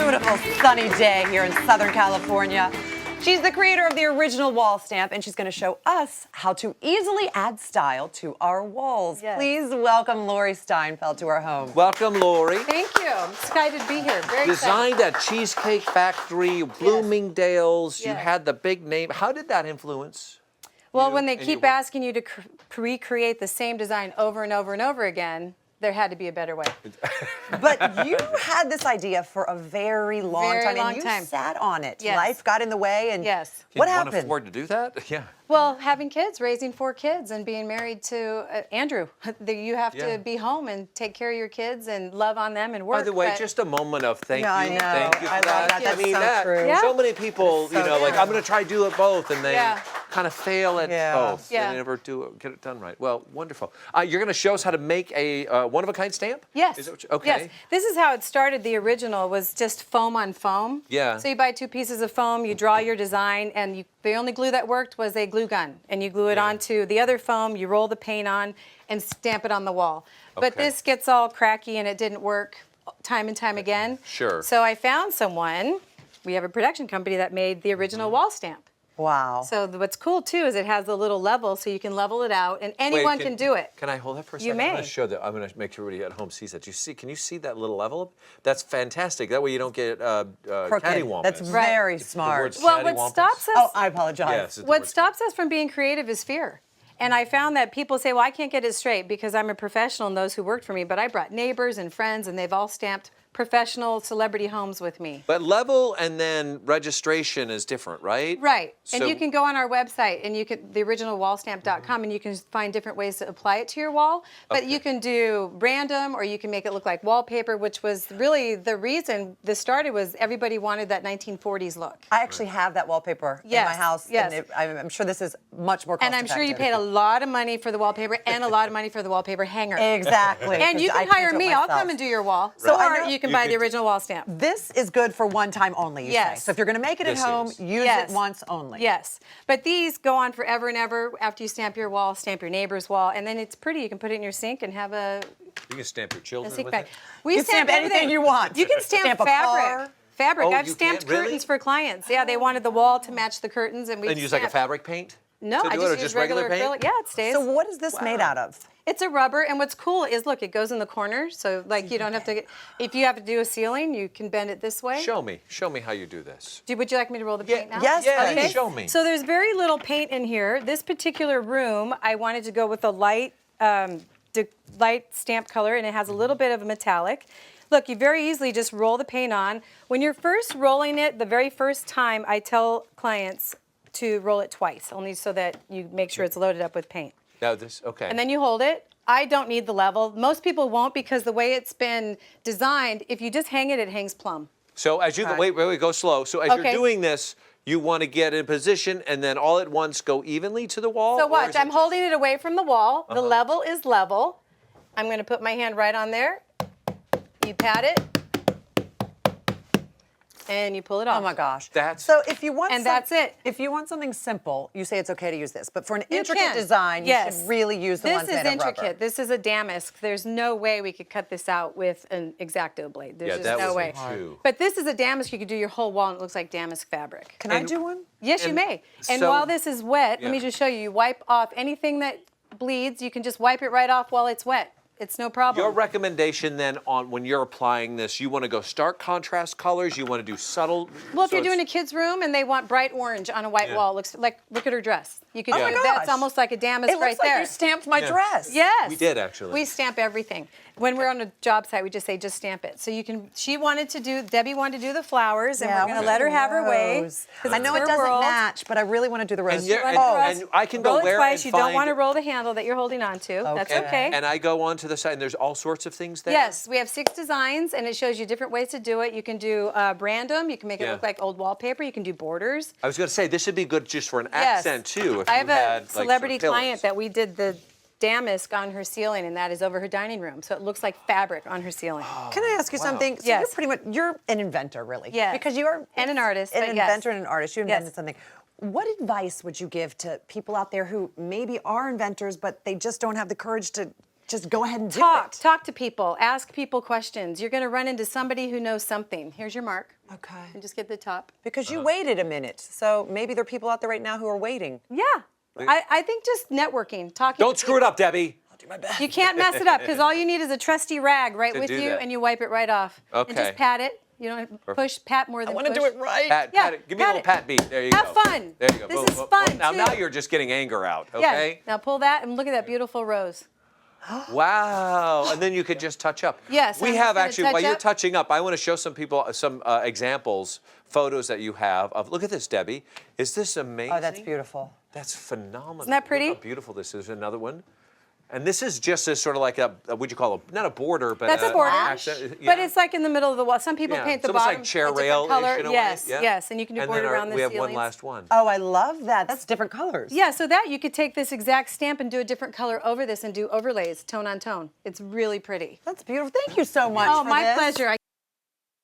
beautiful sunny day here in Southern California. She's the creator of the original wall stamp, and she's going to show us how to easily add style to our walls. Yes. Please welcome Laurie Steinfeld to our home. Welcome, Laurie. Thank you. I'm excited to be here. Very Designed excited. at Cheesecake Factory, Bloomingdale's. You Yes. had the big name. How did that influence? Well, you when they and keep your work? asking you to recreate the same design over and over and over again, there had to be a better way. But you had this idea for a very long Very time, long and you time. sat on it. Yes. Life got in the way, and Yes. what Can one happened? afford to do that? Yeah. Well, having kids, raising 4 kids, and being married to Andrew, you have Yeah. to be home and take care of your kids and love on them and work. By the way, but- just a moment of thank Yeah, I you. know. Thank you for I love that. that. That's I mean, so that, true. Yeah. so many people, That's so like, true. I'm going to try to do it both, and they Yeah. kind of fail at Yeah. both. Yeah. They never get it done right. Well, wonderful. You're going to show us how to make a one-of-a-kind stamp? Yes. Is that what okay. Yes. This is how it started. The original was just foam on foam. Yeah. So you buy 2 pieces of foam, you draw your design, and the only glue that worked was a glue gun. And you glue it Yeah. onto the other foam, you roll the paint on, and stamp it on the wall. But Okay. this gets all cracky and it didn't work time and time again. Sure. So I found someone, we have a production company that made the original wall stamp. Wow. So what's cool too is it has a little level so you can level it out and anyone can do it. Can I hold that for a You second? I'm may. going to show that. I'm going to make sure everybody at home sees that. Can you see that little level? That's fantastic. That way you don't get Crooked. cattywampus. That's Right. very The smart. words Well, what cattywampus. stops us Oh, I apologize. Yes, it's the What word stops us from being creative is fear. And I found that people say, well, I can't get it straight because I'm a professional and those who worked for me, but I brought neighbors and friends and they've all stamped professional celebrity homes with me. But level and then registration is different, right? Right. And So- you can go on our website and you can, theoriginalwallstamp.com, and you can find different ways to apply it to your wall. But Okay. you can do random or you can make it look like wallpaper, which was really the reason this started was everybody wanted that 1940s look. I actually have that wallpaper in my Yes, house, yes. and I'm sure this is much more cost And I'm sure you effective. paid a lot of money for the wallpaper and a lot of money for the wallpaper hanger. Exactly. And you 'cause I can hire can't do it me. I'll myself. come and do your wall. So I or know- you can You buy could the do- original wall stamp. This is good for one time only, you Yes. say. So if you're going to make it at This home, is. use Yes. it once only. Yes. But these go on forever and ever. After you stamp your wall, stamp your neighbor's wall, and then it's pretty. You can put it in your sink and have a You can stamp your children sink with bag. it. We You can stamp anything everything. you want. You can stamp, Stamp a fabric. car. Fabric. Oh, I've you stamped can? Really? curtains for clients. Yeah, they wanted the wall to match the curtains, and we And use like a fabric paint? No, to I do it, or just use regular paint? acrylic. Yeah, it stays. So what is this made out of? It's a rubber, and what's cool is, look, it goes in the corner, so like you don't have to. If you have to do a ceiling, you can bend it this way. Show me how you do this. Would you like me to roll the paint now? yes, Yeah, please. show me. So there's very little paint in here. This particular room, I wanted to go with a light stamp color, and it has a little bit of a metallic. Look, you very easily just roll the paint on. When you're first rolling it, the very first time, I tell clients to roll it twice, only so that you make sure it's loaded up with paint. Now this, okay. And then you hold it. I don't need the level. Most people won't because the way it's been designed, if you just hang it, it hangs plumb. So as you Okay. wait, go slow. So as Okay. you're doing this, you want to get in position and then all at once go evenly to the wall? So or watch, is it I'm just- holding it away from the wall. The level is level. I'm going to put my hand right on there. You pat it. And you pull it off. Oh my gosh. That's- so if you want And that's it. If you want something simple, you say it's okay to use this. But for an You intricate can. design, you Yes. should really use the ones This is made of intricate. rubber. This is a damask. There's no way we could cut this out with an X-Acto blade. There's Yeah, just that no would way. be too. But this is a damask. You could do your whole wall and it looks like damask fabric. Can I do one? Yes, you And may. And so- while this is wet, let me Yeah. just show you. You wipe off anything that bleeds. You can just wipe it right off while it's wet. It's no problem. Your recommendation then on when you're applying this, you want to go stark contrast colors, you want to do subtle. Well, if so you're doing a it's- kid's room and they want bright orange on a white Yeah. wall, looks like, look at her dress. You could Oh do my that's gosh. almost like a damask It right looks like there. you stamped my Yeah. dress. Yes. We did, actually. We stamp everything. When we're on a job site, we just say, just stamp it. So you can, Debbie wanted to do the flowers, and Yeah, we're going to let her have her way. Rose. 'cause I it's know it her doesn't world. match, but I really want to do the rose. And you're- and- oh, and I can go roll where it twice. and You don't find- want to roll the handle that you're holding on to. That's Okay. okay. And I go on to the side, and there's all sorts of things there? Yes, we have 6 designs, and it shows you different ways to do it. You can do random. You can make it Yeah. look like old wallpaper. You can do borders. I was going to say, this would be good just for an Yes. accent, too. If I you have a had, like, celebrity some client pillars. that we did the damask on her ceiling, and that is over her dining room. So it looks like fabric on her ceiling. Can I ask you Wow. something? So Yes. you're an inventor, really. Yes. Because you are And an artist, An but yes. inventor and an artist. You invented Yes. something. What advice would you give to people out there who maybe are inventors, but they just don't have the courage to just go ahead and do Talk. it. Talk to people. Ask people questions. You're going to run into somebody who knows something. Here's your mark. Okay. And just get the top. Because you waited a minute, so maybe there are people out there right now who are waiting. Yeah. I think just networking, talking. Don't screw it up, Debbie. I'll do my best. You can't mess it up because all you need is a trusty rag right To with do you, that. and you wipe it right off. Okay. And just pat it. You don't push, pat more I than want to push. do it right. Pat, Yeah, pat it. Give me a pat little it. pat beat. There you Have go. fun. There you go. This Boom, is boom, fun, boom. Now too. you're just getting anger out. Yeah. Okay. Now pull that and look at that beautiful rose. Wow. And then you could just touch up. Yes, We I'm have just gonna actually, touch while you're up. touching up, I want to show some people some examples, photos that you have of, look at this, Debbie. Is this amazing? Oh, that's beautiful. That's phenomenal. Isn't that pretty? Look how beautiful this is. Another one. And this is just a sort of like a what'd you call it? Not a border, but That's a border. accent, But it's like in the middle of the wall. Some people yeah. paint the It's almost bottom like chair a different rail color. in a Yes, way. Yeah. yes, and you can do And border then around the we have ceilings. one last one. Oh, I love that. That's different colors. Yeah, so that you could take this exact stamp and do a different color over this and do overlays, tone on tone. It's really pretty. That's beautiful. Thank you so much. Oh, for my this. pleasure.